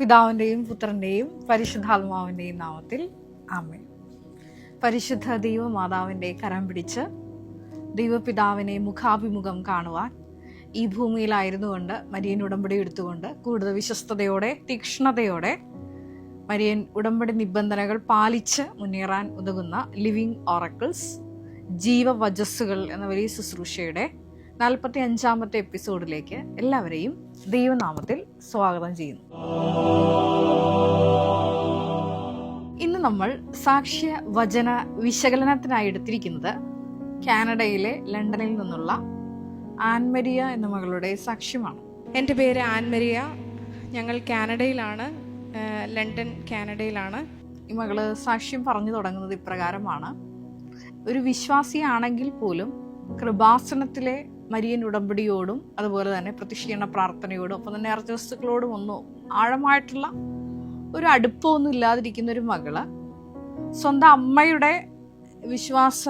പിതാവിൻ്റെയും പുത്രൻ്റെയും പരിശുദ്ധാത്മാവിൻ്റെയും നാമത്തിൽ ആമേൻ. പരിശുദ്ധ ദൈവമാതാവിൻ്റെ കരം പിടിച്ച് ദൈവപിതാവിനെ മുഖാഭിമുഖം കാണുവാൻ ഈ ഭൂമിയിലായിരുന്നുകൊണ്ട് മരിയൻ ഉടമ്പടി എടുത്തുകൊണ്ട് കൂടുതൽ വിശ്വസ്തയോടെ തീക്ഷ്ണതയോടെ മരിയൻ ഉടമ്പടി നിബന്ധനകൾ പാലിച്ച് മുന്നേറാൻ ഉതകുന്ന ലിവിങ് ഓറക്കിൾസ് ജീവവചസ്സുകൾ എന്ന വലിയ ശുശ്രൂഷയുടെ 45-ാമത്തെ എപ്പിസോഡിലേക്ക് എല്ലാവരെയും ദൈവനാമത്തിൽ സ്വാഗതം ചെയ്യുന്നു. ഇന്ന് നമ്മൾ സാക്ഷ്യ വചന വിശകലനത്തിനായി എടുത്തിരിക്കുന്നത് കാനഡയിലെ ലണ്ടനിൽ നിന്നുള്ള ആൻമരിയ എന്ന മകളുടെ സാക്ഷ്യമാണ്. എൻ്റെ പേര് ആൻമരിയ. ഞങ്ങൾ കാനഡയിലാണ്, ലണ്ടൻ കാനഡയിലാണ്. ഈ മകള് സാക്ഷ്യം പറഞ്ഞു തുടങ്ങുന്നത് ഇപ്രകാരമാണ്: ഒരു വിശ്വാസിയാണെങ്കിൽ പോലും കൃപാസനത്തിലെ മരിയൻ ഉടമ്പടിയോടും അതുപോലെ തന്നെ പ്രത്യക്ഷീകരണ പ്രാർത്ഥനയോടും ഒപ്പം തന്നെ നേർച്ചവസ്തുക്കളോടും ഒന്നും ആഴമായിട്ടുള്ള ഒരു അടുപ്പമൊന്നും ഇല്ലാതിരിക്കുന്ന ഒരു മകള് സ്വന്തം അമ്മയുടെ വിശ്വാസ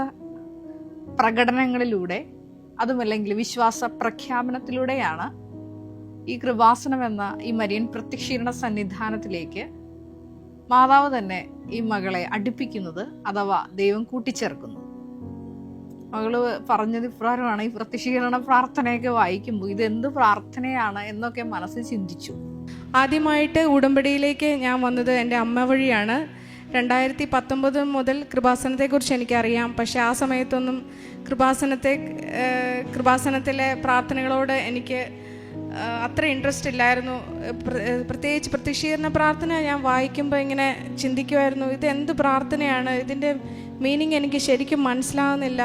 പ്രകടനങ്ങളിലൂടെ അതുമല്ലെങ്കിൽ വിശ്വാസ പ്രഖ്യാപനത്തിലൂടെയാണ് ഈ കൃപാസനം എന്ന ഈ മരിയൻ പ്രത്യക്ഷീകരണ സന്നിധാനത്തിലേക്ക് മാതാവ് തന്നെ ഈ മകളെ അടുപ്പിക്കുന്നത് അഥവാ ദൈവം കൂട്ടിച്ചേർക്കുന്നത്. മകള് പറഞ്ഞത് ഇപ്രകാരമാണ്: ഈ പ്രത്യക്ഷീകരണ പ്രാർത്ഥനയൊക്കെ വായിക്കുമ്പോൾ ഇതെന്ത് പ്രാർത്ഥനയാണ് എന്നൊക്കെ മനസ്സിൽ ചിന്തിച്ചു. ആദ്യമായിട്ട് ഉടമ്പടിയിലേക്ക് ഞാൻ വന്നത് എൻ്റെ അമ്മ വഴിയാണ്. 2019 മുതൽ കൃപാസനത്തെക്കുറിച്ച് എനിക്കറിയാം. പക്ഷെ ആ സമയത്തൊന്നും കൃപാസനത്തിലെ പ്രാർത്ഥനകളോട് എനിക്ക് അത്ര ഇൻട്രസ്റ്റ് ഇല്ലായിരുന്നു. പ്രത്യേകിച്ച് പ്രത്യക്ഷീകരണ പ്രാർത്ഥന ഞാൻ വായിക്കുമ്പോൾ ഇങ്ങനെ ചിന്തിക്കുമായിരുന്നു, ഇത് എന്ത് പ്രാർത്ഥനയാണ്, ഇതിൻ്റെ മീനിങ് എനിക്ക് ശരിക്കും മനസ്സിലാകുന്നില്ല.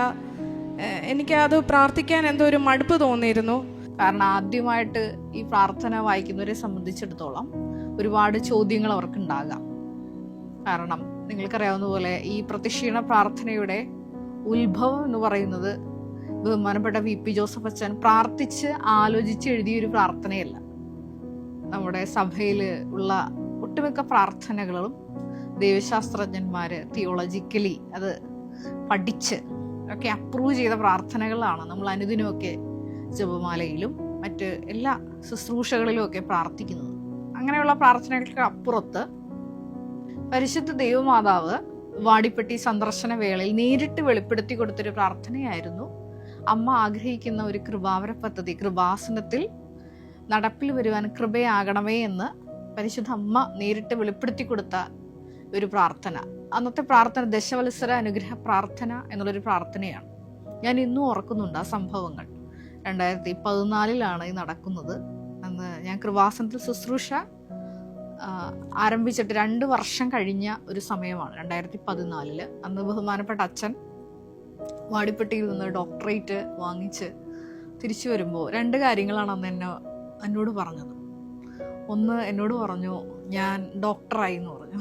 എനിക്കത് പ്രാർത്ഥിക്കാൻ എന്തോ ഒരു മടുപ്പ് തോന്നിയിരുന്നു. കാരണം ആദ്യമായിട്ട് ഈ പ്രാർത്ഥന വായിക്കുന്നവരെ സംബന്ധിച്ചിടത്തോളം ഒരുപാട് ചോദ്യങ്ങൾ അവർക്കുണ്ടാകാം. കാരണം നിങ്ങൾക്കറിയാവുന്ന പോലെ ഈ പ്രത്യക്ഷീകരണ പ്രാർത്ഥനയുടെ ഉത്ഭവം എന്ന് പറയുന്നത് ബഹുമാനപ്പെട്ട VP ജോസഫ് അച്ഛൻ പ്രാർത്ഥിച്ച് ആലോചിച്ച് എഴുതിയൊരു പ്രാർത്ഥനയല്ല. നമ്മുടെ സഭയിൽ ഉള്ള ഒട്ടുമിക്ക പ്രാർത്ഥനകളും ദൈവശാസ്ത്രജ്ഞന്മാര് തിയോളജിക്കലി അത് പഠിച്ച് ഒക്കെ അപ്രൂവ് ചെയ്ത പ്രാർത്ഥനകളാണ് നമ്മൾ അനുദിനമൊക്കെ ജപമാലയിലും മറ്റ് എല്ലാ ശുശ്രൂഷകളിലും ഒക്കെ പ്രാർത്ഥിക്കുന്നത്. അങ്ങനെയുള്ള പ്രാർത്ഥനകൾക്ക് അപ്പുറത്ത് പരിശുദ്ധ ദൈവമാതാവ് വാടിപ്പെട്ടി സന്ദർശന വേളയിൽ നേരിട്ട് വെളിപ്പെടുത്തി കൊടുത്തൊരു പ്രാർത്ഥനയായിരുന്നു അമ്മ ആഗ്രഹിക്കുന്ന ഒരു കൃപാവര പദ്ധതി കൃപാസനത്തിൽ നടപ്പിൽ വരുവാൻ കൃപയാകണമേ എന്ന് പരിശുദ്ധ അമ്മ നേരിട്ട് വെളിപ്പെടുത്തി കൊടുത്ത ഒരു പ്രാർത്ഥന. അന്നത്തെ പ്രാർത്ഥന ദശവത്സര അനുഗ്രഹ പ്രാർത്ഥന എന്നുള്ളൊരു പ്രാർത്ഥനയാണ്. ഞാൻ ഇന്നും ഓർക്കുന്നുണ്ട് ആ സംഭവങ്ങൾ. 2014 ഈ നടക്കുന്നത്. അന്ന് ഞാൻ കൃപാസനത്തിൽ ശുശ്രൂഷ ആരംഭിച്ചിട്ട് 2 വർഷം കഴിഞ്ഞ ഒരു സമയമാണ് 2014. അന്ന് ബഹുമാനപ്പെട്ട അച്ഛൻ വാടിപ്പെട്ടിയിൽ നിന്ന് ഡോക്ടറേറ്റ് വാങ്ങിച്ച് തിരിച്ചു വരുമ്പോൾ 2 കാര്യങ്ങളാണ് അന്ന് എന്നോട് പറഞ്ഞത്. ഒന്ന്, എന്നോട് പറഞ്ഞു ഞാൻ ഡോക്ടറായി എന്ന് പറഞ്ഞു.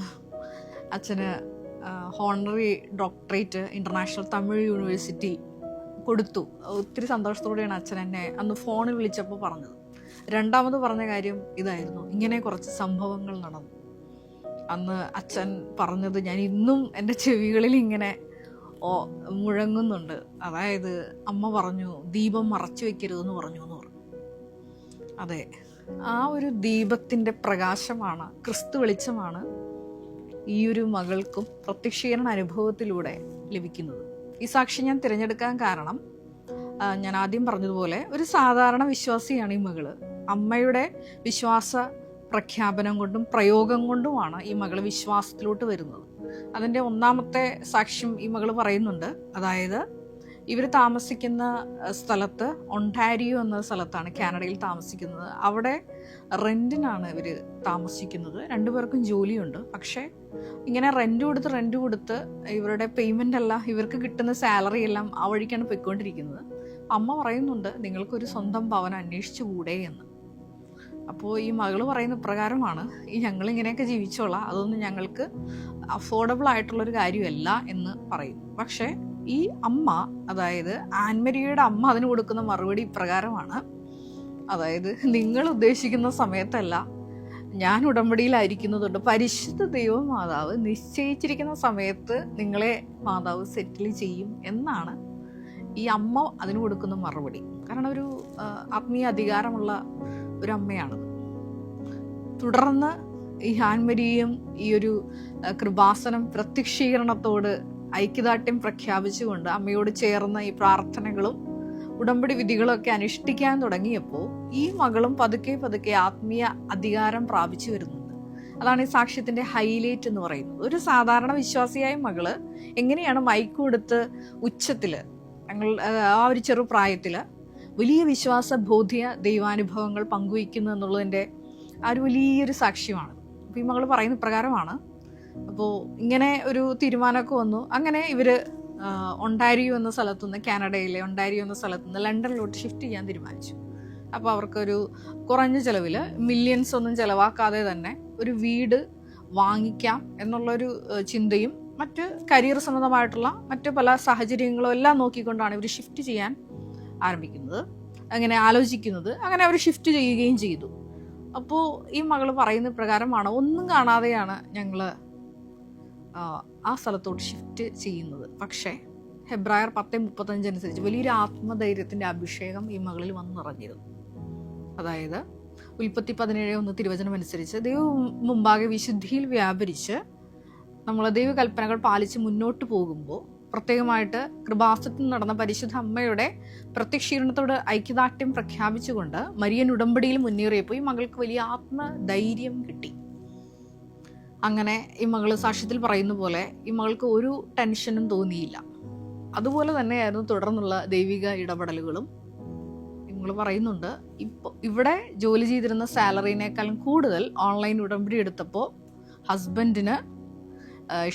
അച്ഛന് honorary doctorate international Tamil university കൊടുത്തു. ഒത്തിരി സന്തോഷത്തോടെയാണ് അച്ഛൻ എന്നെ അന്ന് ഫോണിൽ വിളിച്ചപ്പോൾ പറഞ്ഞത്. രണ്ടാമത് പറഞ്ഞ കാര്യം ഇതായിരുന്നു: ഇങ്ങനെ കുറച്ച് സംഭവങ്ങൾ നടന്നു. അന്ന് അച്ഛൻ പറഞ്ഞത് ഞാൻ ഇന്നും എൻ്റെ ചെവികളിൽ ഇങ്ങനെ മുഴങ്ങുന്നുണ്ട്. അതായത് അമ്മ പറഞ്ഞു, ദീപം മറച്ചു വെക്കരുതെന്ന് പറഞ്ഞു എന്ന് പറഞ്ഞു. അതെ, ആ ഒരു ദീപത്തിൻ്റെ പ്രകാശമാണ്, ക്രിസ്തു വെളിച്ചമാണ് ഈ ഒരു മകൾക്കും പ്രത്യക്ഷീകരണ അനുഭവത്തിലൂടെ ലഭിക്കുന്നത്. ഈ സാക്ഷി ഞാൻ തിരഞ്ഞെടുക്കാൻ കാരണം ഞാൻ ആദ്യം പറഞ്ഞതുപോലെ ഒരു സാധാരണ വിശ്വാസിയാണ് ഈ മകള്. അമ്മയുടെ വിശ്വാസ പ്രഖ്യാപനം കൊണ്ടും പ്രയോഗം കൊണ്ടുമാണ് ഈ മകള് വിശ്വാസത്തിലോട്ട് വരുന്നത്. അതിൻ്റെ ഒന്നാമത്തെ സാക്ഷ്യം ഈ മകള് പറയുന്നുണ്ട്. അതായത് ഇവർ താമസിക്കുന്ന സ്ഥലത്ത് ഒണ്ടാരിയോ എന്ന സ്ഥലത്താണ് കാനഡയിൽ താമസിക്കുന്നത്. അവിടെ റെൻറ്റിനാണ് ഇവർ താമസിക്കുന്നത്. 2 പേർക്കും ജോലിയുണ്ട്. പക്ഷേ ഇങ്ങനെ റെൻറ്റ് കൊടുത്ത് ഇവരുടെ പേയ്മെൻ്റ് എല്ലാം, ഇവർക്ക് കിട്ടുന്ന സാലറി എല്ലാം ആ വഴിക്കാണ് പോയിക്കൊണ്ടിരിക്കുന്നത്. അമ്മ പറയുന്നുണ്ട്, നിങ്ങൾക്കൊരു സ്വന്തം ഭവനം അന്വേഷിച്ചു കൂടെ എന്ന്. അപ്പോൾ ഈ മകള് പറയുന്ന പ്രകാരമാണ്, ഞങ്ങളിങ്ങനെയൊക്കെ ജീവിച്ചോളാം, അതൊന്നും ഞങ്ങൾക്ക് അഫോർഡബിൾ ആയിട്ടുള്ളൊരു കാര്യമല്ല എന്ന് പറയും. പക്ഷേ ഈ അമ്മ, അതായത് ആൻമരിയയുടെ അമ്മ, അതിന് കൊടുക്കുന്ന മറുപടി ഇപ്രകാരമാണ്: അതായത് നിങ്ങൾ ഉദ്ദേശിക്കുന്ന സമയത്തല്ല ഞാൻ ഉടമ്പടിയിലായിരിക്കുന്നതുകൊണ്ട് പരിശുദ്ധ ദൈവമാതാവ് നിശ്ചയിച്ചിരിക്കുന്ന സമയത്ത് നിങ്ങളെ മാതാവ് സെറ്റിൽ ചെയ്യും എന്നാണ് ഈ അമ്മ അതിന് കൊടുക്കുന്ന മറുപടി. കാരണം ഒരു ആത്മീയ അധികാരമുള്ള ഒരു അമ്മയാണ്. തുടർന്ന് ഈ ഹാൻമരിയും ഈ ഒരു കൃപാസനം പ്രത്യക്ഷീകരണത്തോട് ഐക്യദാർഢ്യം പ്രഖ്യാപിച്ചുകൊണ്ട് അമ്മയോട് ചേർന്ന ഈ പ്രാർത്ഥനകളും ഉടമ്പടി വിധികളൊക്കെ അനുഷ്ഠിക്കാൻ തുടങ്ങിയപ്പോൾ ഈ മകളും പതുക്കെ പതുക്കെ ആത്മീയ അധികാരം പ്രാപിച്ചു വരുന്നുണ്ട്. അതാണ് ഈ സാക്ഷ്യത്തിന്റെ ഹൈലൈറ്റ് എന്ന് പറയുന്നത്. ഒരു സാധാരണ വിശ്വാസിയായ മകള് എങ്ങനെയാണ് മൈക്ക് കൊടുത്ത് ഉച്ചത്തില് ഞങ്ങൾ ആ ഒരു ചെറുപ്രായത്തില് വലിയ വിശ്വാസ ബോധ്യ ദൈവാനുഭവങ്ങൾ പങ്കുവയ്ക്കുന്നു എന്നുള്ളതിൻ്റെ ആ ഒരു വലിയൊരു സാക്ഷ്യമാണ്. അപ്പോൾ ഈ മകൾ പറയുന്ന പ്രകാരമാണ്. അപ്പോൾ ഇങ്ങനെ ഒരു തീരുമാനമൊക്കെ വന്നു. അങ്ങനെ ഇവർ ഒണ്ടാരിയോ എന്ന സ്ഥലത്തുനിന്ന്, കാനഡയിലെ ഒണ്ടാരിയോ എന്ന സ്ഥലത്തുനിന്ന് ലണ്ടനിലോട്ട് ഷിഫ്റ്റ് ചെയ്യാൻ തീരുമാനിച്ചു. അപ്പോൾ അവർക്കൊരു കുറഞ്ഞ ചിലവിൽ, മില്യൺസ് ഒന്നും ചിലവാക്കാതെ തന്നെ ഒരു വീട് വാങ്ങിക്കാം എന്നുള്ളൊരു ചിന്തയും മറ്റ് കരിയർ സംബന്ധമായിട്ടുള്ള മറ്റ് പല സാഹചര്യങ്ങളും എല്ലാം നോക്കിക്കൊണ്ടാണ് ഇവർ ഷിഫ്റ്റ് ചെയ്യാൻ ആരംഭിക്കുന്നത്, അങ്ങനെ ആലോചിക്കുന്നത്. അങ്ങനെ അവർ ഷിഫ്റ്റ് ചെയ്യുകയും ചെയ്തു. അപ്പോൾ ഈ മകൾ പറയുന്ന പ്രകാരമാണ്, ഒന്നും കാണാതെയാണ് ഞങ്ങൾ ആ സ്ഥലത്തോട്ട് ഷിഫ്റ്റ് ചെയ്യുന്നത്. പക്ഷേ ഹെബ്രായർ 10:35 അനുസരിച്ച് വലിയൊരു ആത്മധൈര്യത്തിൻ്റെ അഭിഷേകം ഈ മകളിൽ വന്നു നിറഞ്ഞിരുന്നു. അതായത് ഉൽപ്പത്തി 17:1 തിരുവചനം അനുസരിച്ച് ദൈവം മുമ്പാകെ വിശുദ്ധിയിൽ വ്യാപരിച്ച് നമ്മൾ ദൈവകൽപ്പനകൾ പാലിച്ച് മുന്നോട്ട് പോകുമ്പോൾ, പ്രത്യേകമായിട്ട് കൃപാസനത്തിൽ നടന്ന പരിശുദ്ധ അമ്മയുടെ പ്രത്യക്ഷീകരണത്തോട് ഐക്യദാർഢ്യം പ്രഖ്യാപിച്ചുകൊണ്ട് മരിയൻ ഉടമ്പടിയിൽ മുന്നേറിയപ്പോൾ ഈ മകൾക്ക് വലിയ ആത്മധൈര്യം കിട്ടി. അങ്ങനെ ഈ മകൾ സാക്ഷ്യത്തിൽ പറയുന്ന പോലെ ഈ മകൾക്ക് ഒരു ടെൻഷനും തോന്നിയില്ല. അതുപോലെ തന്നെയായിരുന്നു തുടർന്നുള്ള ദൈവിക ഇടപെടലുകളും. നിങ്ങൾ പറയുന്നുണ്ട്, ഇപ്പോൾ ഇവിടെ ജോലി ചെയ്തിരുന്ന സാലറിനേക്കാളും കൂടുതൽ ഓൺലൈൻ ഉടമ്പടി എടുത്തപ്പോൾ ഹസ്ബൻഡിന്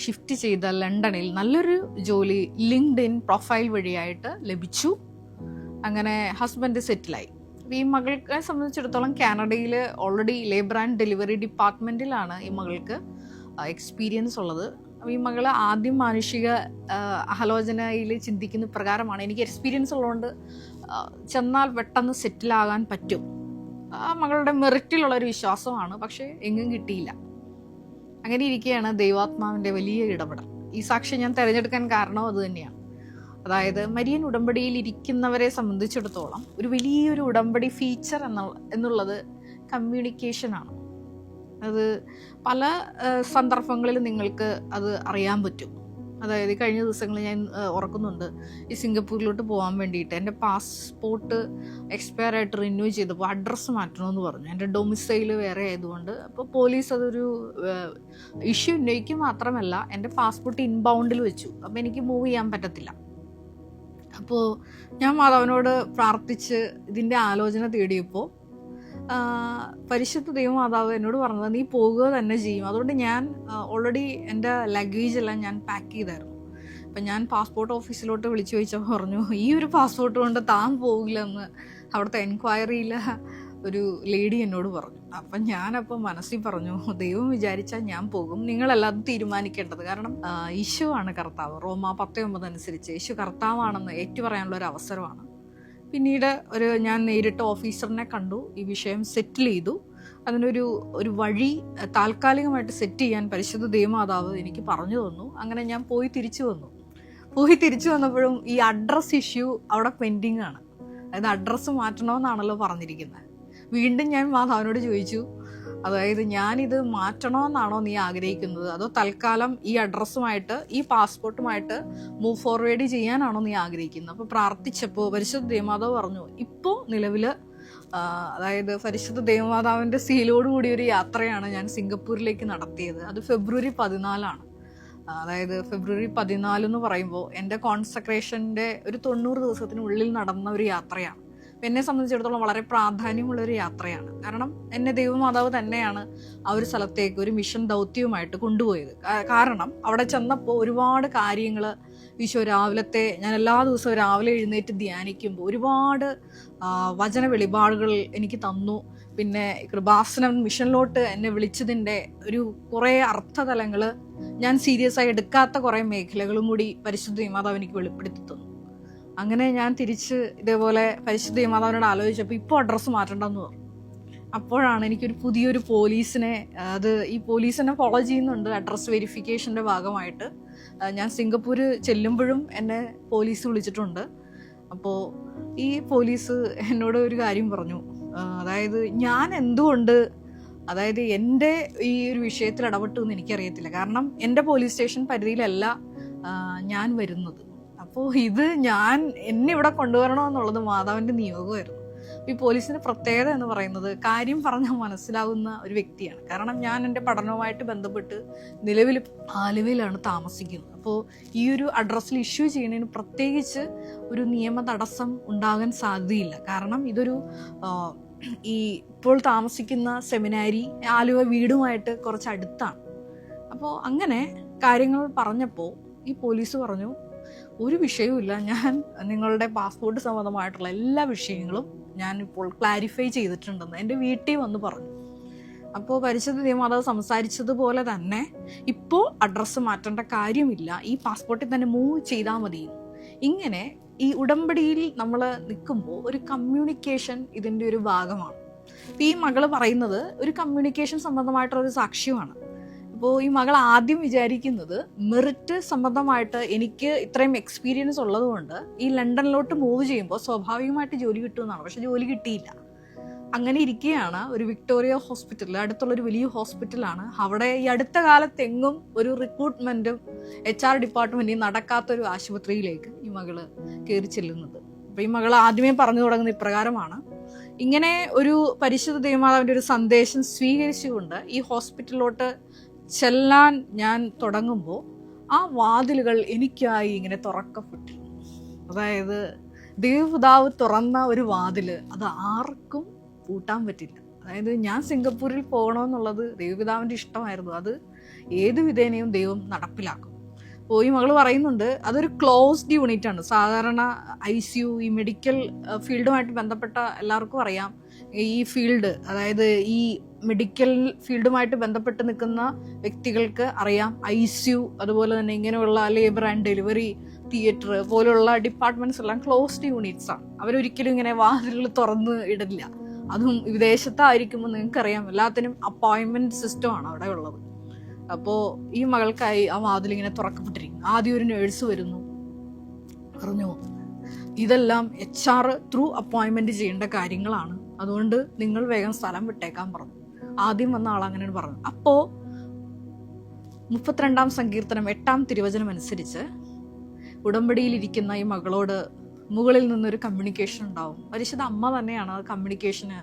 ഷിഫ്റ്റ് ചെയ്ത ലണ്ടനിൽ നല്ലൊരു ജോലി ലിങ്ക്ഡ്ഇൻ പ്രൊഫൈൽ വഴിയായിട്ട് ലഭിച്ചു. അങ്ങനെ ഹസ്ബൻഡ് സെറ്റിലായി. ഈ മകൾക്ക് സംബന്ധിച്ചിടത്തോളം കാനഡയിൽ ഓൾറെഡി ലേബർ ആൻഡ് ഡെലിവറി ഡിപ്പാർട്ട്മെൻറ്റിലാണ് ഈ മകൾക്ക് എക്സ്പീരിയൻസ് ഉള്ളത്. അപ്പോൾ ഈ മകൾ ആദ്യം മാനുഷിക ആലോചനയിൽ ചിന്തിക്കുന്ന പ്രകാരമാണ്, എനിക്ക് എക്സ്പീരിയൻസ് ഉള്ളതുകൊണ്ട് ചെന്നാൽ പെട്ടെന്ന് സെറ്റിലാകാൻ പറ്റും. ആ മകളുടെ മെറിറ്റിലുള്ളൊരു വിശ്വാസമാണ്. പക്ഷേ എങ്ങും കിട്ടിയില്ല. അങ്ങനെ ഇരിക്കുകയാണ് ദൈവാത്മാവിൻ്റെ വലിയ ഇടപെടൽ. ഈ സാക്ഷ്യം ഞാൻ തിരഞ്ഞെടുക്കാൻ കാരണം അത് തന്നെയാണ്. അതായത് മരിയൻ ഉടമ്പടിയിൽ ഇരിക്കുന്നവരെ സംബന്ധിച്ചിടത്തോളം ഒരു വലിയൊരു ഉടമ്പടി ഫീച്ചർ എന്നുള്ളത് കമ്മ്യൂണിക്കേഷനാണ്. അത് പല സന്ദർഭങ്ങളിൽ നിങ്ങൾക്ക് അത് അറിയാൻ പറ്റും. അതായത് കഴിഞ്ഞ ദിവസങ്ങളിൽ ഞാൻ ഓർക്കുന്നുണ്ട്, ഈ സിംഗപ്പൂരിലോട്ട് പോകാൻ വേണ്ടിയിട്ട് എൻ്റെ പാസ്പോർട്ട് എക്സ്പയർ ആയിട്ട് റിന്യൂ ചെയ്തപ്പോൾ അഡ്രസ്സ് മാറ്റണമെന്ന് പറഞ്ഞു. എൻ്റെ ഡൊമിസൈൽ വേറെ ആയതുകൊണ്ട്. അപ്പോൾ പോലീസ് അതൊരു ഇഷ്യൂ ഉന്നയിക്കുക മാത്രമല്ല, എൻ്റെ പാസ്പോർട്ട് ഇൻബൗണ്ടിൽ വെച്ചു. അപ്പോൾ എനിക്ക് മൂവ് ചെയ്യാൻ പറ്റത്തില്ല. അപ്പോൾ ഞാൻ മാതാവിനോട് പ്രാർത്ഥിച്ച് ഇതിൻ്റെ ആലോചന തേടിയപ്പോൾ പരിശുദ്ധ ദൈവമാതാവ് എന്നോട് പറഞ്ഞത്, നീ പോകുക തന്നെ ചെയ്യും. അതുകൊണ്ട് ഞാൻ ഓൾറെഡി എൻ്റെ ലഗേജ് എല്ലാം ഞാൻ പാക്ക് ചെയ്തായിരുന്നു. അപ്പം ഞാൻ പാസ്പോർട്ട് ഓഫീസിലോട്ട് വിളിച്ചു ചോദിച്ചപ്പോൾ പറഞ്ഞു, ഈ ഒരു പാസ്പോർട്ട് കൊണ്ട് താൻ പോകില്ലെന്ന് അവിടുത്തെ എൻക്വയറിയിൽ ഒരു ലേഡി എന്നോട് പറഞ്ഞു. അപ്പം ഞാനപ്പോൾ മനസ്സിൽ പറഞ്ഞു, ദൈവം വിചാരിച്ചാൽ ഞാൻ പോകും, നിങ്ങളല്ലാതെ തീരുമാനിക്കേണ്ടത്. കാരണം യേശു ആണ് കർത്താവ്. റോമ 10:9 അനുസരിച്ച് യേശു കർത്താവാണെന്ന് ഏറ്റുപറയാനുള്ള ഒരു അവസരമാണ്. പിന്നീട് ഞാൻ നേരിട്ട് ഓഫീസറിനെ കണ്ടു, ഈ വിഷയം സെറ്റിൽ ചെയ്തു. അതിനൊരു വഴി താൽക്കാലികമായിട്ട് സെറ്റ് ചെയ്യാൻ പരിശുദ്ധ ദൈവമാതാവ് എനിക്ക് പറഞ്ഞു തന്നു. അങ്ങനെ ഞാൻ പോയി തിരിച്ചു വന്നപ്പോഴും ഈ അഡ്രസ് ഇഷ്യൂ അവിടെ പെൻഡിങ് ആണ്. അതായത് അഡ്രസ്സ് മാറ്റണമെന്നാണല്ലോ പറഞ്ഞിരിക്കുന്നത്. വീണ്ടും ഞാൻ മാതാവിനോട് ചോദിച്ചു, അതായത് ഞാനിത് മാറ്റണമെന്നാണോ നീ ആഗ്രഹിക്കുന്നത്, അതോ തൽക്കാലം ഈ അഡ്രസ്സുമായിട്ട് ഈ പാസ്പോർട്ടുമായിട്ട് മൂവ് ഫോർവേഡ് ചെയ്യാനാണോ നീ ആഗ്രഹിക്കുന്നത്? അപ്പോൾ പ്രാർത്ഥിച്ചപ്പോൾ പരിശുദ്ധ ദേവമാതാവ് പറഞ്ഞു, ഇപ്പോൾ നിലവിൽ അതായത് പരിശുദ്ധ ദേവമാതാവിൻ്റെ സീലോടുകൂടി ഒരു യാത്രയാണ് ഞാൻ സിംഗപ്പൂരിലേക്ക് നടത്തിയത്. അത് ഫെബ്രുവരി 14 അതായത് ഫെബ്രുവരി 14 എന്ന് പറയുമ്പോൾ എൻ്റെ കോൺസക്രേഷൻ്റെ ഒരു 90 ദിവസത്തിനുള്ളിൽ നടന്ന ഒരു യാത്രയാണ്. എന്നെ സംബന്ധിച്ചിടത്തോളം വളരെ പ്രാധാന്യമുള്ളൊരു യാത്രയാണ്. കാരണം എന്നെ ദൈവമാതാവ് തന്നെയാണ് ആ ഒരു സ്ഥലത്തേക്ക് ഒരു മിഷൻ ദൗത്യവുമായിട്ട് കൊണ്ടുപോയത്. കാരണം അവിടെ ചെന്നപ്പോൾ ഒരുപാട് കാര്യങ്ങൾ ഈശോ ഞാൻ എല്ലാ ദിവസവും രാവിലെ എഴുന്നേറ്റ് ധ്യാനിക്കുമ്പോൾ ഒരുപാട് വചന വെളിപാടുകൾ എനിക്ക് തന്നു. പിന്നെ കൃപാസനം മിഷനിലോട്ട് എന്നെ വിളിച്ചതിൻ്റെ കുറേ അർത്ഥതലങ്ങൾ, ഞാൻ സീരിയസ് ആയി എടുക്കാത്ത കുറേ മേഖലകളും കൂടി പരിശുദ്ധ മാതാവ് എനിക്ക് വെളിപ്പെടുത്തി തന്നു. അങ്ങനെ ഞാൻ തിരിച്ച് ഇതേപോലെ പരിശുദ്ധ മാതാവിനോട് ആലോചിച്ചപ്പോൾ ഇപ്പോൾ അഡ്രസ്സ് മാറ്റണ്ടെന്ന് പറഞ്ഞു. അപ്പോഴാണ് എനിക്കൊരു പുതിയൊരു ഈ പോലീസിനെ ഫോളോ ചെയ്യുന്നുണ്ട് അഡ്രസ്സ് വെരിഫിക്കേഷൻ്റെ ഭാഗമായിട്ട്. ഞാൻ സിംഗപ്പൂർ ചെല്ലുമ്പോഴും എന്നെ പോലീസ് വിളിച്ചിട്ടുണ്ട്. അപ്പോൾ ഈ പോലീസ് എന്നോട് ഒരു കാര്യം പറഞ്ഞു, അതായത് ഞാൻ എന്തുകൊണ്ട് അതായത് എൻ്റെ ഈ ഒരു വിഷയത്തിൽ ഇടപെട്ടു എന്ന് എനിക്കറിയത്തില്ല. കാരണം എൻ്റെ പോലീസ് സ്റ്റേഷൻ പരിധിയിലല്ല ഞാൻ വരുന്നത്. അപ്പോൾ ഇത് എന്നെ ഇവിടെ കൊണ്ടുവരണമെന്നുള്ളത് മാതാവിൻ്റെ നിയോഗമായിരുന്നു. ഈ പോലീസിൻ്റെ പ്രത്യേകത എന്ന് പറയുന്നത് കാര്യം പറഞ്ഞാൽ മനസ്സിലാവുന്ന ഒരു വ്യക്തിയാണ്. കാരണം ഞാൻ എൻ്റെ പഠനവുമായിട്ട് ബന്ധപ്പെട്ട് നിലവിൽ ആലുവയിലാണ് താമസിക്കുന്നത്. അപ്പോൾ ഈ ഒരു അഡ്രസ്സിൽ ഇഷ്യൂ ചെയ്യുന്നതിന് പ്രത്യേകിച്ച് ഒരു നിയമ തടസ്സം ഉണ്ടാകാൻ സാധ്യതയില്ല. കാരണം ഇതൊരു ഈ ഇപ്പോൾ താമസിക്കുന്ന സെമിനാരി ആലുവ വീടുമായിട്ട് കുറച്ച് അടുത്താണ്. അപ്പോൾ അങ്ങനെ കാര്യങ്ങൾ പറഞ്ഞപ്പോൾ ഈ പോലീസ് പറഞ്ഞു, ഒരു വിഷയവുമില്ല, ഞാൻ നിങ്ങളുടെ പാസ്പോർട്ട് സംബന്ധമായിട്ടുള്ള എല്ലാ വിഷയങ്ങളും ഞാനിപ്പോൾ ക്ലാരിഫൈ ചെയ്തിട്ടുണ്ടെന്ന് എൻ്റെ വീട്ടിൽ വന്ന് പറഞ്ഞു. അപ്പോൾ പരിശുദ്ധ ദേവമാതാവ് സംസാരിച്ചതുപോലെ തന്നെ ഇപ്പോൾ അഡ്രസ്സ് മാറ്റേണ്ട കാര്യമില്ല, ഈ പാസ്പോർട്ടിൽ തന്നെ മൂവ് ചെയ്താൽ മതി. ഇങ്ങനെ ഈ ഉടമ്പടിയിൽ നമ്മൾ നിൽക്കുമ്പോൾ ഒരു കമ്മ്യൂണിക്കേഷൻ ഇതിൻ്റെ ഒരു ഭാഗമാണ്. ഈ മകൾ പറയുന്നത് ഒരു കമ്മ്യൂണിക്കേഷൻ സംബന്ധമായിട്ടുള്ളൊരു സാക്ഷ്യമാണ്. അപ്പോൾ ഈ മകൾ ആദ്യം വിചാരിക്കുന്നത് മെറിറ്റ് സംബന്ധമായിട്ട് എനിക്ക് ഇത്രയും എക്സ്പീരിയൻസ് ഉള്ളതുകൊണ്ട് ഈ ലണ്ടനിലോട്ട് മൂവ് ചെയ്യുമ്പോൾ സ്വാഭാവികമായിട്ട് ജോലി കിട്ടുമെന്നാണ്. പക്ഷെ ജോലി കിട്ടിയില്ല. അങ്ങനെ ഇരിക്കുകയാണ് ഒരു വിക്ടോറിയ ഹോസ്പിറ്റലിൽ, അടുത്തുള്ളൊരു വലിയ ഹോസ്പിറ്റലാണ്. അവിടെ ഈ അടുത്ത കാലത്തെങ്ങും ഒരു റിക്രൂട്ട്മെൻറ്റും HR ഡിപ്പാർട്ട്മെൻറ്റും നടക്കാത്തൊരു ആശുപത്രിയിലേക്ക് ഈ മകള് കയറി ചെല്ലുന്നത്. അപ്പോൾ ഈ മകൾ ആദ്യമേ പറഞ്ഞു തുടങ്ങുന്ന ഇപ്രകാരമാണ്: ഇങ്ങനെ ഒരു പരിശുദ്ധ ദേവമാതാവിൻ്റെ ഒരു സന്ദേശം സ്വീകരിച്ചുകൊണ്ട് ഈ ഹോസ്പിറ്റലിലോട്ട് ചെല്ലാൻ ഞാൻ തുടങ്ങുമ്പോൾ ആ വാതിലുകൾ എനിക്കായി ഇങ്ങനെ തുറക്കപ്പെട്ടു. അതായത് ദേവപിതാവ് തുറന്ന ഒരു വാതില് അത് ആർക്കും പൂട്ടാൻ പറ്റില്ല. അതായത് ഞാൻ സിംഗപ്പൂരിൽ പോകണമെന്നുള്ളത് ദേവപിതാവിൻ്റെ ഇഷ്ടമായിരുന്നു. അത് ഏത് വിധേനയും ദൈവം നടപ്പിലാക്കും. അപ്പോൾ ഈ മകൾ പറയുന്നുണ്ട് അതൊരു ക്ലോസ്ഡ് യൂണിറ്റ് ആണ്. സാധാരണ ICU ഈ മെഡിക്കൽ ഫീൽഡുമായിട്ട് ബന്ധപ്പെട്ട എല്ലാവർക്കും അറിയാം. ഈ ഫീൽഡ്, അതായത് ഈ മെഡിക്കൽ ഫീൽഡുമായിട്ട് ബന്ധപ്പെട്ട് നിൽക്കുന്ന വ്യക്തികൾക്ക് അറിയാം, ICU അതുപോലെ തന്നെ ഇങ്ങനെയുള്ള ലേബർ ആൻഡ് ഡെലിവറി തിയേറ്റർ പോലുള്ള ഡിപ്പാർട്ട്മെന്റ്സ് എല്ലാം ക്ലോസ്ഡ് യൂണിറ്റ്സ് ആണ്. അവരൊരിക്കലും ഇങ്ങനെ വാതിലുകൾ തുറന്ന് ഇടില്ല. അതും വിദേശത്തായിരിക്കുമ്പോൾ നിങ്ങൾക്കറിയാം, എല്ലാത്തിനും അപ്പോയിൻമെന്റ് സിസ്റ്റമാണ് അവിടെ ഉള്ളത്. അപ്പോൾ ഈ മകൾക്കായി ആ വാതിലിങ്ങനെ തുറക്കപ്പെട്ടിരിക്കുന്നു. ആദ്യം ഒരു നേഴ്സ് വരുന്നു, പറഞ്ഞു ഇതെല്ലാം HR ത്രൂ അപ്പോയിൻമെന്റ് ചെയ്യേണ്ട കാര്യങ്ങളാണ്, അതുകൊണ്ട് നിങ്ങൾ വേഗം സ്ഥലം വിട്ടേക്കാൻ പറഞ്ഞു. ആദ്യം വന്ന ആൾ അങ്ങനെ പറഞ്ഞു. അപ്പോൾ 32-ാം സങ്കീർത്തനം 8-ാം തിരുവചനം അനുസരിച്ച് ഉടമ്പടിയിലിരിക്കുന്ന ഈ മകളോട് മുകളിൽ നിന്നൊരു കമ്മ്യൂണിക്കേഷൻ ഉണ്ടാവും. പരിശുദ്ധ അമ്മ തന്നെയാണ് ആ കമ്മ്യൂണിക്കേഷന്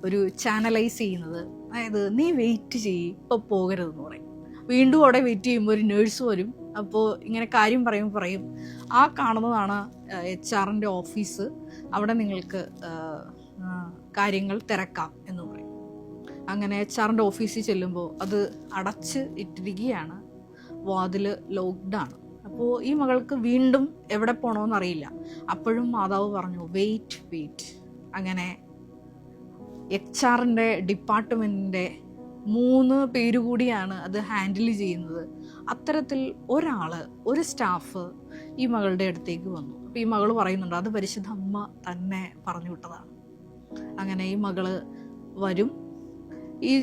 ഒരു ചാനലൈസ് ചെയ്യുന്നത്. അതായത് നീ വെയിറ്റ് ചെയ്യ്, ഇപ്പോൾ പോകരുതെന്ന് പറയും. വീണ്ടും അവിടെ വെയിറ്റ് ചെയ്യുമ്പോൾ ഒരു നേഴ്സ് വരും. അപ്പോൾ ഇങ്ങനെ കാര്യം പറയും ആ കാണുന്നതാണ് HR-ൻ്റെ ഓഫീസ്, അവിടെ നിങ്ങൾക്ക് കാര്യങ്ങൾ തിരക്കാം എന്ന് പറയും. അങ്ങനെ HR-ൻ്റെ ഓഫീസിൽ ചെല്ലുമ്പോൾ അത് അടച്ച് ഇട്ടിരിക്കുകയാണ്, വാതിൽ ലോക്ക്ഡാണ്. അപ്പോൾ ഈ മകൾക്ക് വീണ്ടും എവിടെ പോകണമെന്ന് അറിയില്ല. അപ്പോഴും മാതാവ് പറഞ്ഞു വെയിറ്റ്. അങ്ങനെ HR-ൻ്റെ ഡിപ്പാർട്ട്മെൻറ്റിൻ്റെ 3 പേര് കൂടിയാണ് അത് ഹാൻഡിൽ ചെയ്യുന്നത്. അത്തരത്തിൽ ഒരു സ്റ്റാഫ് ഈ മകളുടെ അടുത്തേക്ക് വന്നു. അപ്പോൾ ഈ മകൾ പറയുന്നുണ്ട് അത് പരിശുദ്ധ അമ്മ തന്നെ പറഞ്ഞു വിട്ടതാണ്. അങ്ങനെ ഈ മകള് വരും, ഈ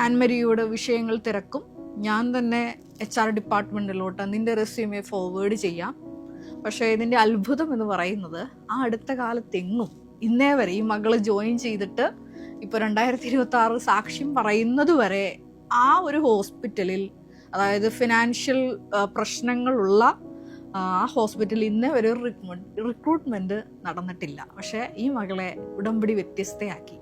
ആൻമരിയോട് വിഷയങ്ങൾ തിരക്കും. ഞാൻ തന്നെ HR ഡിപ്പാർട്ട്മെൻറ്റിലോട്ട് നിൻ്റെ റെസ്യൂമെ ഫോർവേഡ് ചെയ്യാം. പക്ഷേ ഇതിൻ്റെ അത്ഭുതം എന്ന് പറയുന്നത് ആ അടുത്ത കാലത്തെങ്ങും ഇന്നേ വരെ ഈ മകള് ജോയിൻ ചെയ്തിട്ട് ഇപ്പോൾ 2026 സാക്ഷ്യം പറയുന്നത് വരെ ആ ഒരു ഹോസ്പിറ്റലിൽ, അതായത് ഫിനാൻഷ്യൽ പ്രശ്നങ്ങളുള്ള ആ ഹോസ്പിറ്റലിൽ ഇന്നേ വരെ റിക്രൂട്ട്മെൻറ്റ് നടന്നിട്ടില്ല. പക്ഷേ ഈ മകളെ ഉടമ്പടി വ്യത്യസ്തയാക്കി.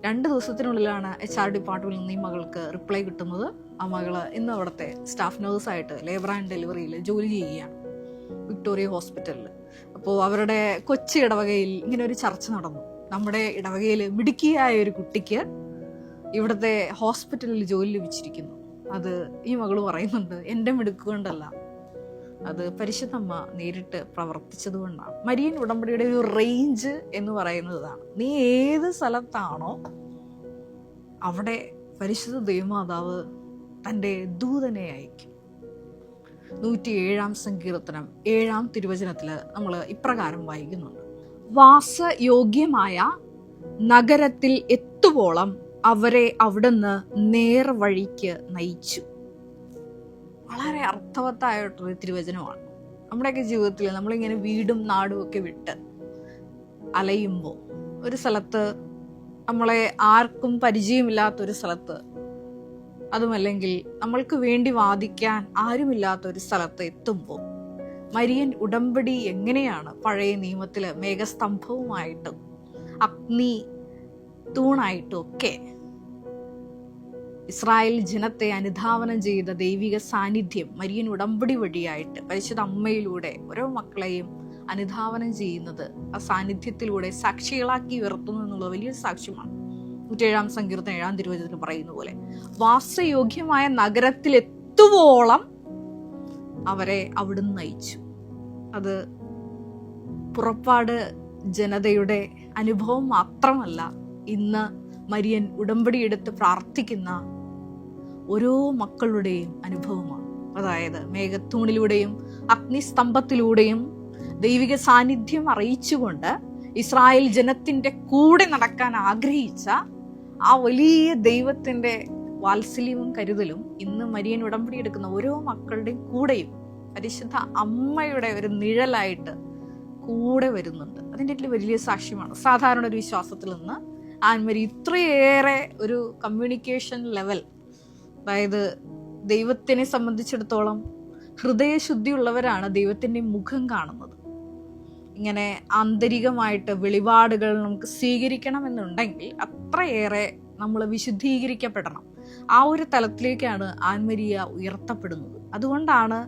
2 ദിവസത്തിനുള്ളിലാണ് HR ഡിപ്പാർട്ട്മെൻറ്റിൽ നിന്ന് ഈ മകൾക്ക് റിപ്ലൈ കിട്ടുന്നത്. ആ മകള് ഇന്ന് അവിടുത്തെ സ്റ്റാഫ് നേഴ്സായിട്ട് ലേബർ ആൻഡ് ഡെലിവറിയിൽ ജോലി ചെയ്യുകയാണ് വിക്ടോറിയ ഹോസ്പിറ്റലിൽ. അപ്പോൾ അവരുടെ കൊച്ചി ഇടവകയിൽ ഇങ്ങനെ ഒരു ചർച്ച നടന്നു. നമ്മുടെ ഇടവകയിൽ മിടുക്കിയായ ഒരു കുട്ടിക്ക് ഇവിടുത്തെ ഹോസ്പിറ്റലിൽ ജോലി ലഭിച്ചിരിക്കുന്നു. അത് ഈ മകള് പറയുന്നുണ്ട് എൻ്റെ മിടുക്കുകൊണ്ടല്ല, അത് പരിശുദ്ധമ്മ നേരിട്ട് പ്രവർത്തിച്ചതുകൊണ്ടാണ്. മരിയൻ ഉടമ്പടിയുടെ ഒരു റേഞ്ച് എന്ന് പറയുന്നതാണ്, നീ ഏത് സ്ഥലത്താണോ അവിടെ പരിശുദ്ധ ദൈവമാതാവ് തൻ്റെ ദൂതനെ അയക്കും. 107-ാം സങ്കീർത്തനം 7-ാം തിരുവചനത്തിൽ നമ്മൾ ഇപ്രകാരം വായിക്കുന്നുണ്ട്: വാസയോഗ്യമായ നഗരത്തിൽ എത്തുവോളം അവരെ അവിടുന്ന് നേർവഴിക്ക് നയിച്ചു. വളരെ അർത്ഥവത്തായിട്ടൊരു തിരുവചനമാണ്. നമ്മുടെയൊക്കെ ജീവിതത്തിൽ നമ്മളിങ്ങനെ വീടും നാടും ഒക്കെ വിട്ട് അലയുമ്പോൾ ഒരു സ്ഥലത്ത് നമ്മളെ ആർക്കും പരിചയമില്ലാത്തൊരു സ്ഥലത്ത്, അതുമല്ലെങ്കിൽ നമ്മൾക്ക് വേണ്ടി വാദിക്കാൻ ആരുമില്ലാത്തൊരു സ്ഥലത്ത് എത്തുമ്പോൾ മരിയൻ ഉടമ്പടി എങ്ങനെയാണ് പഴയ നിയമത്തില് മേഘസ്തംഭവുമായിട്ടും അഗ്നി തൂണായിട്ടും ഒക്കെ ഇസ്രായേൽ ജനത്തെ അനുധാവനം ചെയ്ത ദൈവിക സാന്നിധ്യം മരിയൻ ഉടമ്പടി വഴിയായിട്ട് പരിശുദ്ധ അമ്മയിലൂടെ ഓരോ മക്കളെയും അനുധാവനം ചെയ്യുന്നത് ആ സാന്നിധ്യത്തിലൂടെ സാക്ഷികളാക്കി ഉയർത്തുന്നു എന്നുള്ളത് വലിയൊരു സാക്ഷ്യമാണ്. 107 സങ്കീർത്തനം 7 തിരുവചനത്തിൽ പറയുന്ന പോലെ വാസയോഗ്യമായ നഗരത്തിലെത്തുവോളം അവരെ അവിടുന്ന് നയിച്ചു. അത് പുറപ്പാട് ജനതയുടെ അനുഭവം മാത്രമല്ല, ഇന്ന് മരിയൻ ഉടമ്പടി എടുത്ത് പ്രാർത്ഥിക്കുന്ന ഓരോ മക്കളുടെയും അനുഭവമാണ്. അതായത് മേഘത്തൂണിലൂടെയും അഗ്നിസ്തംഭത്തിലൂടെയും ദൈവിക സാന്നിധ്യം അറിയിച്ചുകൊണ്ട് ഇസ്രായേൽ ജനത്തിന്റെ കൂടെ നടക്കാൻ ആഗ്രഹിച്ച ആ വലിയ ദൈവത്തിന്റെ വാത്സല്യവും കരുതലും ഇന്ന് മരിയൻ ഉടമ്പടി എടുക്കുന്ന ഓരോ മക്കളുടെയും കൂടെയും പരിശുദ്ധ അമ്മയുടെ ഒരു നിഴലായിട്ട് കൂടെ വരുന്നുണ്ട്. അതിൻ്റെ വലിയ സാക്ഷ്യമാണ്. സാധാരണ ഒരു വിശ്വാസത്തിൽ നിന്ന് ആൻമരി ഇത്രയേറെ ഒരു കമ്മ്യൂണിക്കേഷൻ ലെവൽ, അതായത് ദൈവത്തിനെ സംബന്ധിച്ചിടത്തോളം ഹൃദയശുദ്ധിയുള്ളവരാണ് ദൈവത്തിൻ്റെ മുഖം കാണുന്നത്. ഇങ്ങനെ ആന്തരികമായിട്ട് വെളിപാടുകൾ നമുക്ക് സ്വീകരിക്കണമെന്നുണ്ടെങ്കിൽ അത്രയേറെ നമ്മൾ വിശുദ്ധീകരിക്കപ്പെടണം. ആ ഒരു തലത്തിലേക്കാണ് ആൻമരിയ ഉയർത്തപ്പെടുന്നത്. അതുകൊണ്ടാണ്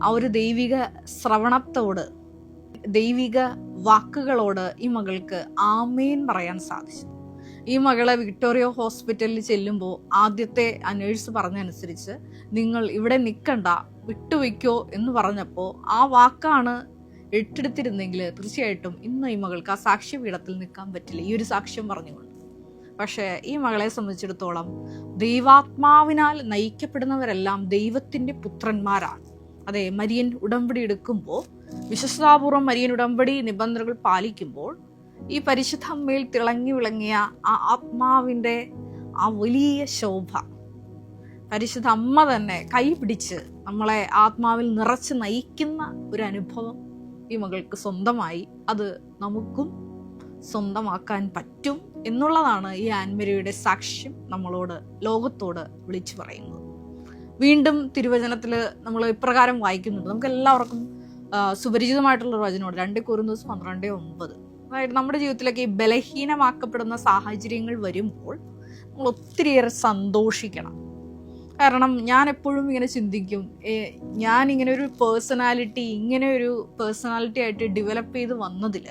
ആ ഒരു ദൈവിക ശ്രവണത്തോട്, ദൈവിക വാക്കുകളോട് ഈ മകൾക്ക് ആമേൻ പറയാൻ സാധിച്ചു. ഈ മകളെ വിക്ടോറിയ ഹോസ്പിറ്റലിൽ ചെല്ലുമ്പോൾ ആദ്യത്തെ ആ നേഴ്സ് പറഞ്ഞനുസരിച്ച് നിങ്ങൾ ഇവിടെ നിൽക്കണ്ട, വിട്ടുവയ്ക്കോ എന്ന് പറഞ്ഞപ്പോൾ ആ വാക്കാണ് ഏറ്റെടുത്തിരുന്നെങ്കിൽ തീർച്ചയായിട്ടും ഇന്ന് ഈ മകൾക്ക് ആ സാക്ഷ്യപീഠത്തിൽ നിൽക്കാൻ പറ്റില്ല, ഈ ഒരു സാക്ഷ്യം പറഞ്ഞുകൊണ്ട്. പക്ഷേ ഈ മകളെ സംബന്ധിച്ചിടത്തോളം ദൈവാത്മാവിനാൽ നയിക്കപ്പെടുന്നവരെല്ലാം ദൈവത്തിൻ്റെ പുത്രന്മാരാണ്. അതെ, മരിയൻ ഉടമ്പടി എടുക്കുമ്പോൾ, വിശ്വസ്താപൂർവം മരിയൻ ഉടമ്പടി നിബന്ധനകൾ പാലിക്കുമ്പോൾ ഈ പരിശുദ്ധ അമ്മയിൽ തിളങ്ങി വിളങ്ങിയ ആ ആത്മാവിൻ്റെ ആ വലിയ ശോഭ പരിശുദ്ധ അമ്മ തന്നെ കൈപിടിച്ച് നമ്മളെ ആത്മാവിൽ നിറച്ച് നയിക്കുന്ന ഒരു അനുഭവം ഈ മകൾക്ക് സ്വന്തമായി. അത് നമുക്കും സ്വന്തമാക്കാൻ പറ്റും എന്നുള്ളതാണ് ഈ ആൻമരിയുടെ സാക്ഷ്യം നമ്മളോട്, ലോകത്തോട് വിളിച്ചു പറയുന്നത്. വീണ്ടും തിരുവചനത്തിൽ നമ്മൾ ഇപ്രകാരം വായിക്കുന്നുണ്ട്. നമുക്ക് എല്ലാവർക്കും സുപരിചിതമായിട്ടുള്ള വചനമുണ്ട്, 2 കൊരിന്തോസ് 12:9. അതായത് നമ്മുടെ ജീവിതത്തിലേക്ക് ഈ ബലഹീനമാക്കപ്പെടുന്ന സാഹചര്യങ്ങൾ വരുമ്പോൾ നമ്മൾ ഒത്തിരിയേറെ സന്തോഷിക്കണം. കാരണം ഞാൻ എപ്പോഴും ഇങ്ങനെ ചിന്തിക്കും, ഞാൻ ഇങ്ങനെ ഒരു പേഴ്സണാലിറ്റി ആയിട്ട് ഡെവലപ്പ് ചെയ്ത് വന്നതിൽ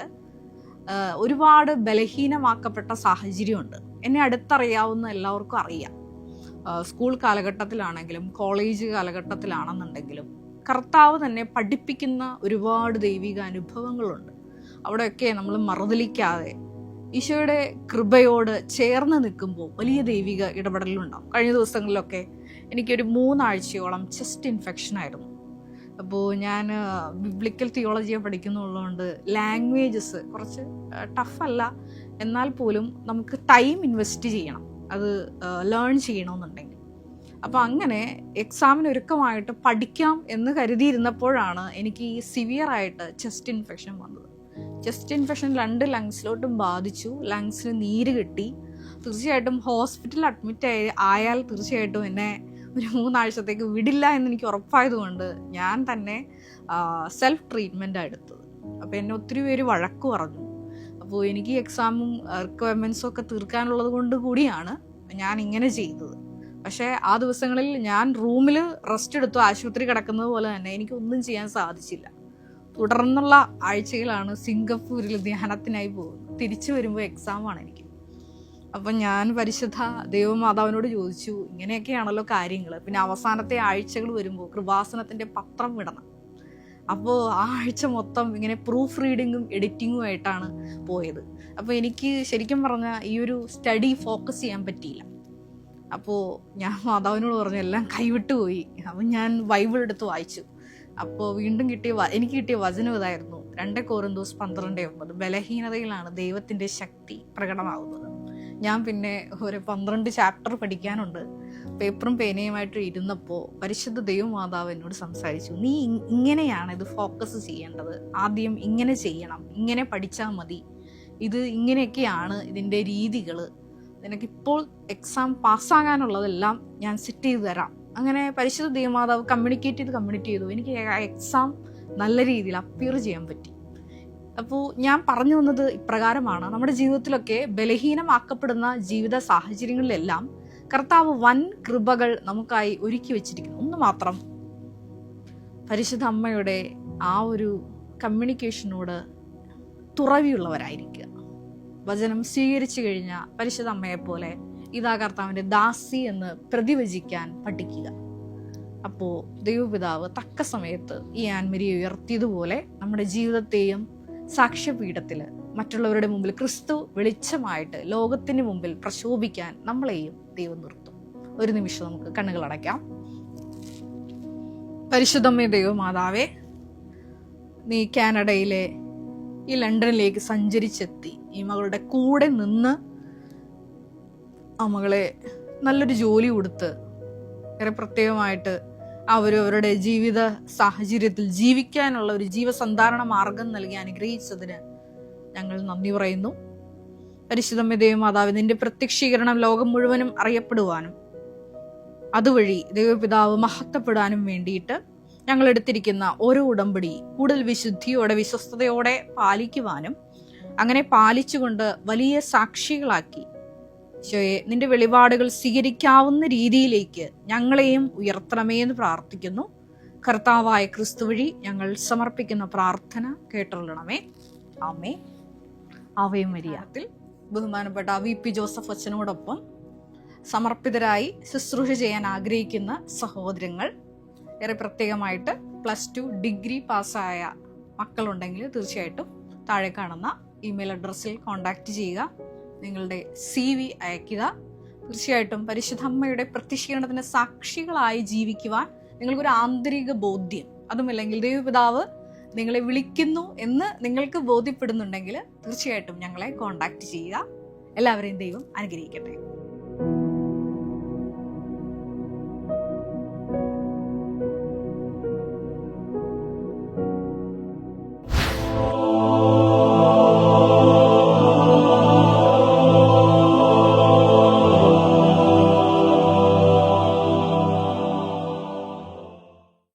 ഒരുപാട് ബലഹീനമാക്കപ്പെട്ട സാഹചര്യമുണ്ട്. എന്നെ അടുത്തറിയാവുന്ന എല്ലാവർക്കും അറിയാം. സ്കൂൾ കാലഘട്ടത്തിലാണെങ്കിലും കോളേജ് കാലഘട്ടത്തിലാണെന്നുണ്ടെങ്കിലും കർത്താവ് തന്നെ പഠിപ്പിക്കുന്ന ഒരുപാട് ദൈവിക അനുഭവങ്ങളുണ്ട്. അവിടെയൊക്കെ നമ്മൾ മറുതലിക്കാതെ ഈശോയുടെ കൃപയോട് ചേർന്ന് നിൽക്കുമ്പോൾ വലിയ ദൈവിക ഇടപെടലുണ്ടാവും. കഴിഞ്ഞ ദിവസങ്ങളിലൊക്കെ എനിക്കൊരു 3 ആഴ്ചയോളം ചെസ്റ്റ് ഇൻഫെക്ഷൻ ആയിരുന്നു. അപ്പോൾ ഞാൻ ബിബ്ലിക്കൽ തിയോളജിയെ പഠിക്കുന്നുള്ളതുകൊണ്ട് ലാംഗ്വേജസ് കുറച്ച് ടഫല്ല, എന്നാൽ പോലും നമുക്ക് ടൈം ഇൻവെസ്റ്റ് ചെയ്യണം അത് ലേൺ ചെയ്യണമെന്നുണ്ടെങ്കിൽ. അപ്പോൾ അങ്ങനെ എക്സാമിന് ഒരുക്കമായിട്ട് പഠിക്കാം എന്ന് കരുതിയിരുന്നപ്പോഴാണ് എനിക്ക് ഈ സിവിയറായിട്ട് ചെസ്റ്റ് ഇൻഫെക്ഷൻ വന്നത്. ചെസ്റ്റ് ഇൻഫെക്ഷൻ 2 ലങ്സിലോട്ടും ബാധിച്ചു. ലങ്സിന് നീര് കിട്ടി. തീർച്ചയായിട്ടും ഹോസ്പിറ്റലിൽ അഡ്മിറ്റ് ആയാൽ തീർച്ചയായിട്ടും എന്നെ ഒരു 3 ആഴ്ചത്തേക്ക് വിടില്ല എന്ന് എനിക്ക് ഉറപ്പായതുകൊണ്ട് ഞാൻ തന്നെ സെൽഫ് ട്രീറ്റ്മെൻറ്റാണ് എടുത്തത്. അപ്പോൾ എന്നെ ഒത്തിരി പേര് വഴക്ക് പറഞ്ഞു. അപ്പോൾ എനിക്ക് എക്സാമും റിക്വയർമെൻറ്റ്സും ഒക്കെ തീർക്കാനുള്ളത് കൊണ്ട് കൂടിയാണ് ഞാൻ ഇങ്ങനെ ചെയ്തത്. പക്ഷേ ആ ദിവസങ്ങളിൽ ഞാൻ റൂമിൽ റെസ്റ്റ് എടുത്തു, ആശുപത്രി കിടക്കുന്നത് പോലെ തന്നെ എനിക്കൊന്നും ചെയ്യാൻ സാധിച്ചില്ല. തുടർന്നുള്ള ആഴ്ചയിലാണ് സിംഗപ്പൂരിൽ ധ്യാനത്തിനായി പോകുന്നത്. തിരിച്ചു വരുമ്പോൾ എക്സാമാണ് എനിക്ക്. അപ്പം ഞാൻ പരിശുദ്ധ ദൈവമാതാവിനോട് ചോദിച്ചു, ഇങ്ങനെയൊക്കെയാണല്ലോ കാര്യങ്ങൾ, പിന്നെ അവസാനത്തെ ആഴ്ചകൾ വരുമ്പോൾ കൃപാസനത്തിൻ്റെ പത്രം വിടണം. അപ്പോൾ ആ ആഴ്ച മൊത്തം ഇങ്ങനെ പ്രൂഫ് റീഡിങ്ങും എഡിറ്റിങ്ങും ആയിട്ടാണ് പോയത്. അപ്പോൾ എനിക്ക് ശരിക്കും പറഞ്ഞാൽ ഈ ഒരു സ്റ്റഡി ഫോക്കസ് ചെയ്യാൻ പറ്റിയില്ല. അപ്പോൾ ഞാൻ മാതാവിനോട് പറഞ്ഞു എല്ലാം കൈവിട്ടു പോയി. അപ്പം ഞാൻ ബൈബിൾ എടുത്ത് വായിച്ചു. അപ്പോൾ വീണ്ടും എനിക്ക് കിട്ടിയ വചനം ഇതായിരുന്നു, 2 കൊരിന്തോസ് 12:9. ബലഹീനതയിലാണ് ദൈവത്തിൻ്റെ ശക്തി പ്രകടമാകുന്നത്. ഞാൻ പിന്നെ ഒരു 12 ചാപ്റ്റർ പഠിക്കാനുണ്ട്. പേപ്പറും പേനയുമായിട്ട് ഇരുന്നപ്പോൾ പരിശുദ്ധ ദൈവമാതാവ് എന്നോട് സംസാരിച്ചു, നീ ഇങ്ങനെയാണ് ഇത് ഫോക്കസ് ചെയ്യേണ്ടത്, ആദ്യം ഇങ്ങനെ ചെയ്യണം, ഇങ്ങനെ പഠിച്ചാൽ മതി, ഇത് ഇങ്ങനെയൊക്കെയാണ് ഇതിൻ്റെ രീതികൾ, നിനക്കിപ്പോൾ എക്സാം പാസ്സാകാനുള്ളതെല്ലാം ഞാൻ സെറ്റ് ചെയ്ത് തരാം. അങ്ങനെ പരിശുദ്ധ ദൈവമാതാവ് കമ്മ്യൂണിക്കേറ്റ് ചെയ്തു. എനിക്ക് ആ എക്സാം നല്ല രീതിയിൽ അപ്പിയർ ചെയ്യാൻ പറ്റി. അപ്പോൾ ഞാൻ പറഞ്ഞു വന്നത് ഇപ്രകാരമാണ്, നമ്മുടെ ജീവിതത്തിലൊക്കെ ബലഹീനമാക്കപ്പെടുന്ന ജീവിത സാഹചര്യങ്ങളിലെല്ലാം കർത്താവ് വൻ കൃപകൾ നമുക്കായി ഒരുക്കി വെച്ചിരിക്കുന്നു. ഒന്ന് മാത്രം, പരിശുദ്ധ അമ്മയുടെ ആ ഒരു കമ്മ്യൂണിക്കേഷനോട് തുറവിയുള്ളവരായിരിക്കുക. വചനം സ്വീകരിച്ചു കഴിഞ്ഞ പരിശുദ്ധ അമ്മയെപ്പോലെ ഇതാ കർത്താവിൻ്റെ ദാസി എന്ന് പ്രതിവചിക്കാൻ പഠിക്കുക. അപ്പോൾ ദൈവപിതാവ് തക്ക സമയത്ത് ഈ ആൻമരിയെ ഉയർത്തിയതുപോലെ നമ്മുടെ ജീവിതത്തെയും സാക്ഷ്യപീഠത്തിൽ മറ്റുള്ളവരുടെ മുമ്പിൽ ക്രിസ്തു വെളിച്ചമായിട്ട് ലോകത്തിന് മുമ്പിൽ പ്രശോഭിക്കാൻ നമ്മളെയും ദൈവം നിർത്തും. ഒരു നിമിഷം നമുക്ക് കണ്ണുകൾ അടയ്ക്കാം. പരിശുദ്ധമ്മേ ദൈവമാതാവേ, നീ കാനഡയിലെ ഈ ലണ്ടനിലേക്ക് സഞ്ചരിച്ചെത്തി ഈ മകളുടെ കൂടെ നിന്ന് ആ മകളെ നല്ലൊരു ജോലി കൊടുത്ത് ഏറെ പ്രത്യേകമായിട്ട് അവരവരുടെ ജീവിത സാഹചര്യത്തിൽ ജീവിക്കാനുള്ള ഒരു ജീവസന്ധാരണ മാർഗം നൽകി അനുഗ്രഹിച്ചതിന് ഞങ്ങൾ നന്ദി പറയുന്നു. പരിശുദ്ധമ്മേ ദൈവമാതാവേ, നിന്റെ പ്രത്യക്ഷീകരണം ലോകം മുഴുവനും അറിയപ്പെടുവാനും അതുവഴി ദൈവപിതാവ് മഹത്വപ്പെടാനും വേണ്ടിയിട്ട് ഞങ്ങൾ എടുത്തിരിക്കുന്ന ഓരോ ഉടമ്പടി കൂടുതൽ വിശുദ്ധിയോടെ വിശ്വസ്തയോടെ പാലിക്കുവാനും അങ്ങനെ പാലിച്ചുകൊണ്ട് വലിയ സാക്ഷികളാക്കി ഈശോയെ നിന്റെ വെളിപാടുകൾ സ്വീകരിക്കാവുന്ന രീതിയിലേക്ക് ഞങ്ങളെയും ഉയർത്തണമേ എന്ന് പ്രാർത്ഥിക്കുന്നു. കർത്താവായ ക്രിസ്തു വഴി ഞങ്ങൾ സമർപ്പിക്കുന്ന പ്രാർത്ഥന കേട്ടൊള്ളണമേ. ആമേ. ആവേ മരിയാത്തിൽ ബഹുമാനപ്പെട്ട VP ജോസഫ് അച്ഛനോടൊപ്പം സമർപ്പിതരായി ശുശ്രൂഷ ചെയ്യാൻ ആഗ്രഹിക്കുന്ന സഹോദരങ്ങൾ, ഏറെ പ്രത്യേകമായിട്ട് +2 ഡിഗ്രി പാസ്സായ മക്കളുണ്ടെങ്കിൽ തീർച്ചയായിട്ടും താഴെ കാണുന്ന ഇമെയിൽ അഡ്രസ്സിൽ കോൺടാക്റ്റ് ചെയ്യുക. നിങ്ങളുടെ CV അയയ്ക്കുക. തീർച്ചയായിട്ടും പരിശുദ്ധ അമ്മയുടെ പ്രത്യക്ഷീകരണത്തിന് സാക്ഷികളായി ജീവിക്കുവാൻ നിങ്ങൾക്കൊരു ആന്തരിക ബോധ്യം, അതുമല്ലെങ്കിൽ ദൈവപിതാവ് നിങ്ങളെ വിളിക്കുന്നു എന്ന് നിങ്ങൾക്ക് ബോധ്യപ്പെടുന്നുണ്ടെങ്കിൽ തീർച്ചയായിട്ടും ഞങ്ങളെ കോൺടാക്റ്റ് ചെയ്യുക. എല്ലാവരെയും ദൈവം അനുഗ്രഹിക്കട്ടെ.